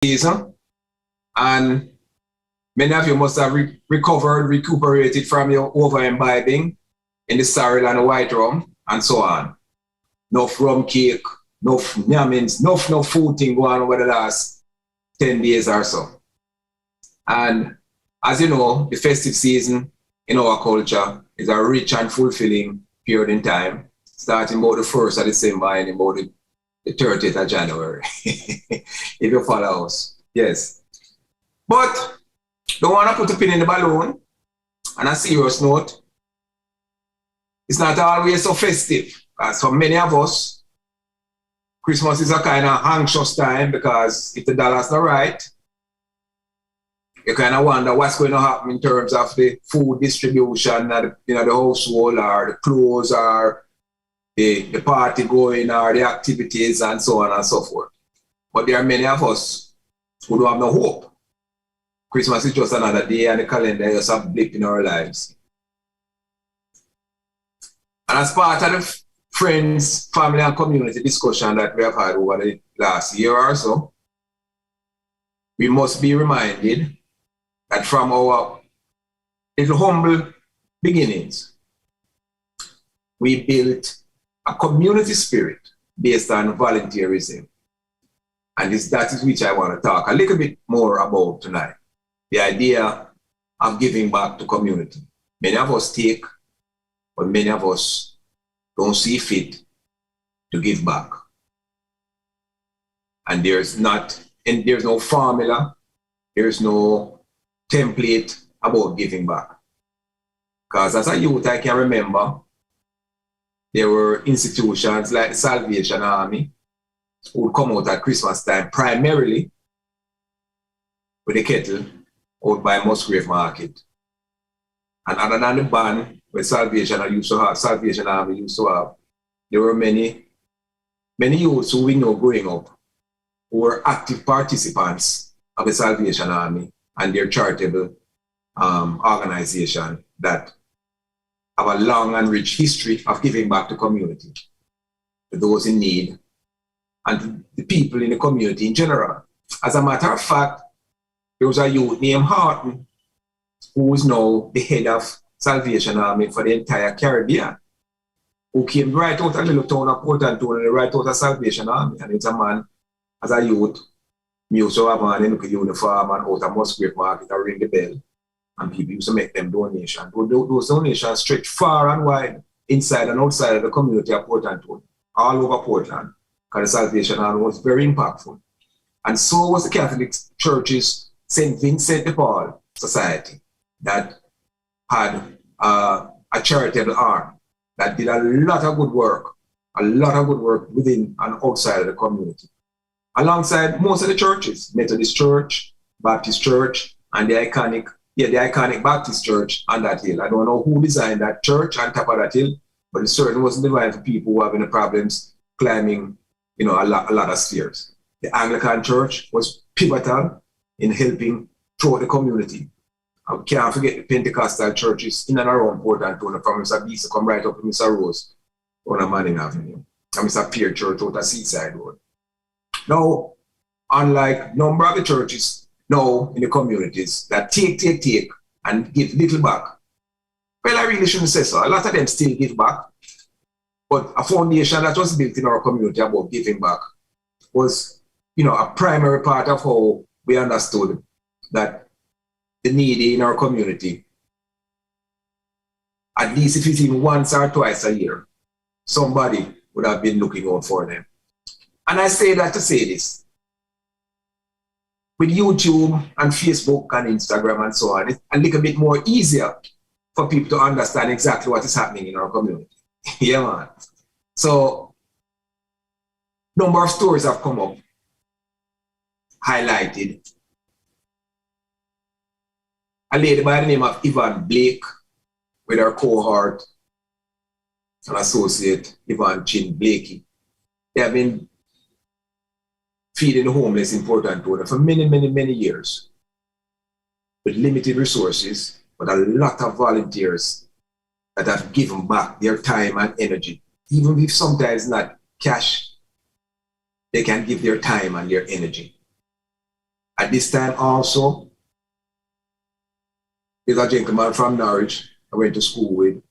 season, and many of you must have recuperated from your over-imbibing in the sorrel and the white rum, and so on. Enough rum cake, enough yamins, enough food thing going on over the last 10 days or so. And as you know, the festive season in our culture is a rich and fulfilling period in time, starting about the 1st of December and about the 30th of January, if you follow us. Yes. But don't want to put a pin in the balloon. On a serious note, it's not always so festive. As for many of us, Christmas is a kind of anxious time because if the dollar's not right, you kind of wonder what's going to happen in terms of the food distribution at the household, or the clothes, or the party going, or the activities, and so on and so forth. But there are many of us who don't have no hope. Christmas is just another day and the calendar is just a blip in our lives. And as part of the friends, family, and community discussion that we have had over the last year or so, we must be reminded that from our little humble beginnings, we built a community spirit based on volunteerism. And that is which I want to talk a little bit more about tonight. The idea of giving back to community. Many of us take, but many of us don't see fit to give back. And there's no formula, there's no template about giving back. Because as a youth, I can remember there were institutions like the Salvation Army who would come out at Christmas time primarily with a kettle out by Musgrave Market. And other than the band where Salvation Army used to have, there were many youths who we know growing up who were active participants of the Salvation Army and their charitable organization that have a long and rich history of giving back to community, to those in need, and to the people in the community in general. As a matter of fact, there was a youth named Horton who is now the head of Salvation Army for the entire Caribbean, who came right out of the little town of Port Antonio, right out of Salvation Army. And it's a man, as a youth, me used to have on a uniform and out of Musgrave Market and ring the bell. And people used to make them donations. Those donations stretch far and wide, inside and outside of the community of Port Antonio, all over Portland, because the Salvation Army was very impactful. And so was the Catholic Church's St. Vincent de Paul Society, that had a charitable arm that did a lot of good work within and outside of the community. Alongside most of the churches, Methodist Church, Baptist Church, and the iconic Baptist Church on that hill. I don't know who designed that church on top of that hill, but it certainly wasn't designed for people who are having problems climbing, a lot of stairs. The Anglican Church was pivotal in helping throughout the community. I can't forget the Pentecostal churches in and around Port Antonio, from Mr. Beast to come right up to Mr. Rose on a Manning Avenue, and Mr. Pierre Church out of Seaside Road. Now, unlike number of the churches now in the communities that take and give little back, well, I really shouldn't say so. A lot of them still give back, but a foundation that was built in our community about giving back was, a primary part of how we understood that the needy in our community, at least if it's even once or twice a year, somebody would have been looking out for them. And I say that to say this. With YouTube and Facebook and Instagram and so on, it's a little bit more easier for people to understand exactly what is happening in our community. Yeah, man. So, number of stories have come up, highlighted. A lady by the name of Yvonne Blake, with her cohort and associate Yvonne Chin Blakey. They have been feeding the homeless in Port Antonio for many years with limited resources, but a lot of volunteers that have given back their time and energy. Even if sometimes not cash, they can give their time and their energy. At this time also, there's a gentleman from Norwich I went to school with,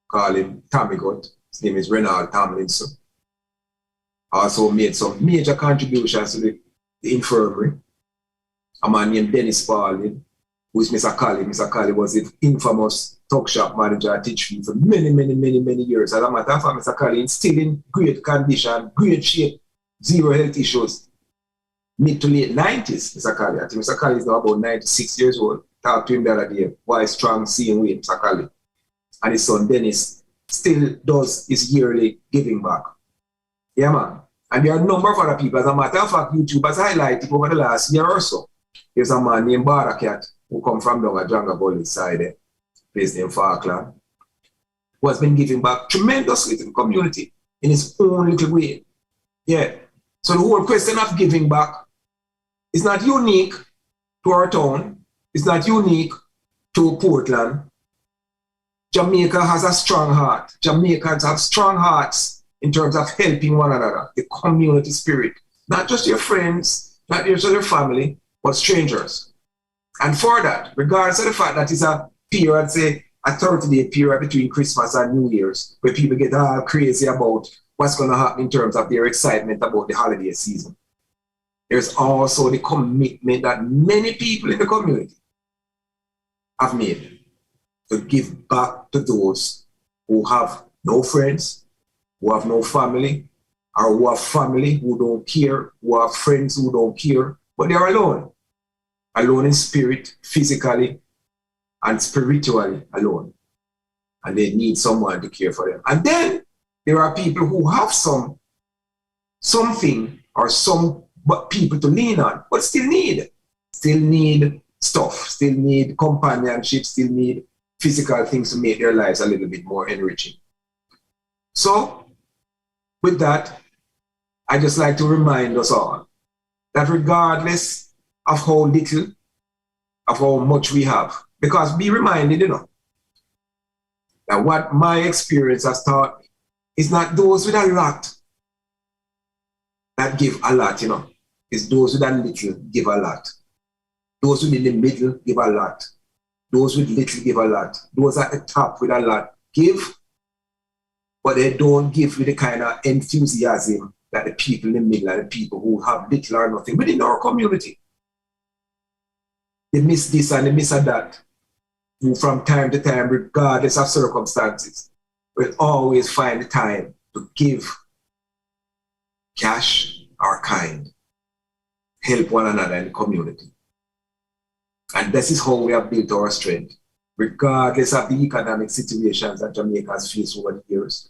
called him Tommy Gut. His name is Renald Tomlinson. Also made some major contributions to the infirmary. A man named Dennis Pauling, who is Mr. Colley. Mr. Colley was the infamous talk shop manager at Titchfield for many, many, many, many years. As a matter of fact, Mr. Colley is still in great condition, great shape, zero health issues. Mid to late 90s, Mr. Colley. I think Mr. Colley is now about 96 years old. Talked to him the other day. Why strong seeing with Mr. Colley. And his son Dennis still does his yearly giving back. Yeah, man. And there are a number of other people. As a matter of fact, YouTube has highlighted over the last year or so. There's a man named Barakat who come from down at Janga Gully side there, place named Falkland, who has been giving back tremendously to the community in his own little way. Yeah. So the whole question of giving back is not unique to our town. It's not unique to Portland. Jamaica has a strong heart. Jamaicans have strong hearts in terms of helping one another, the community spirit. Not just your friends, not just your family, but strangers. And for that, regardless of the fact that it's a period, say a 30-day period between Christmas and New Year's, where people get all crazy about what's going to happen in terms of their excitement about the holiday season. There's also the commitment that many people in the community have made to give back to those who have no friends, who have no family, or who have family who don't care, who have friends who don't care, but they are alone. Alone in spirit, physically, and spiritually alone. And they need someone to care for them. And then there are people who have something or some people to lean on, but still need stuff, still need companionship, still need physical things to make their lives a little bit more enriching. So, with that, I just like to remind us all that regardless of how little, of how much we have, because be reminded, that what my experience has taught me is not those with a lot that give a lot, It's those with a little give a lot. Those who in the middle give a lot. Those with little give a lot. Those at the top with a lot give, but they don't give with the kind of enthusiasm that the people in the middle and the people who have little or nothing within our community. They miss this and they miss that. Who from time to time, regardless of circumstances, will always find the time to give cash or kind, help one another in the community. And this is how we have built our strength, regardless of the economic situations that Jamaica has faced over the years.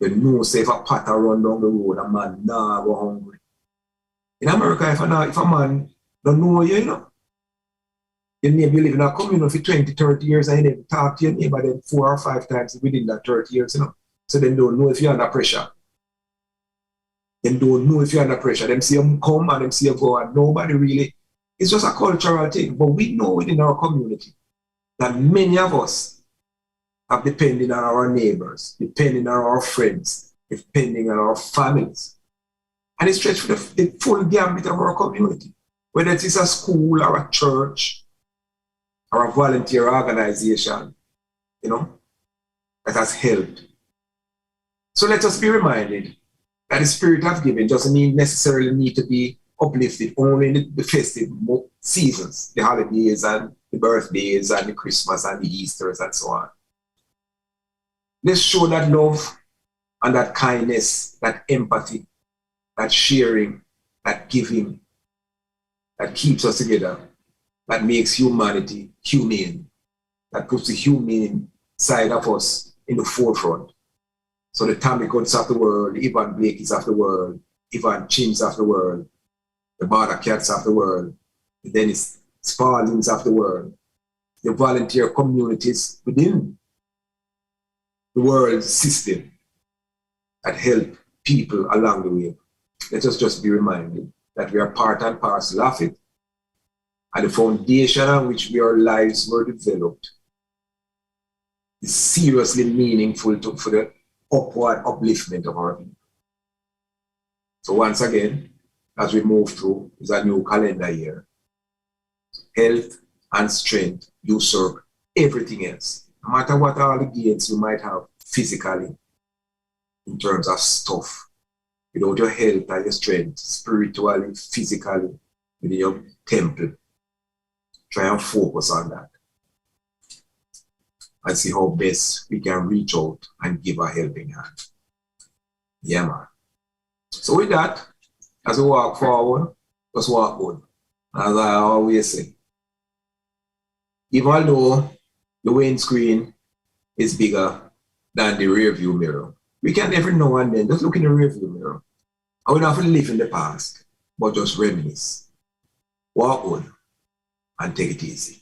You know, say if a potter run down the road, a man nah go hungry. In America, if a man don't know you, you maybe live in a community for 20, 30 years and you never talk to your neighbor then 4 or 5 times within that 30 years, So they don't know if you're under pressure. They don't know if you're under pressure. Them see you come and them see you go, and nobody really. It's just a cultural thing. But we know within our community that many of us have depended on our neighbors, depending on our friends, depending on our families. And it's stretched for the full gambit of our community, whether it is a school or a church or a volunteer organization, that has helped. So let us be reminded that the spirit of giving doesn't necessarily need to be uplifted only in the festive seasons, the holidays and the birthdays and the Christmas and the Easters and so on. Let's show that love and that kindness, that empathy, that sharing, that giving, that keeps us together, that makes humanity humane, that puts the humane side of us in the forefront. So the Tommy Goods of the world, the Ivan Blakey's of the world, Ivan Chims of the world, the Barter Cats of the world, the Dennis Spaldings of the world, the volunteer communities within the world system that help people along the way. Let us just be reminded that we are part and parcel of it, and the foundation on which our lives were developed is seriously meaningful for the upward upliftment of our people. So once again, as we move through, it's a new calendar year. health and strength usurp everything else. No matter what all the gains you might have physically in terms of stuff, without your health and your strength, spiritually, physically, within your temple, try and focus on that and see how best we can reach out and give a helping hand. Yeah, man. So with that, as we walk forward, just walk good. As I always say, even though the windscreen is bigger than the rear view mirror, we can every now and then just look in the rear view mirror. I would not have to live in the past, but just reminisce. Walk good and take it easy.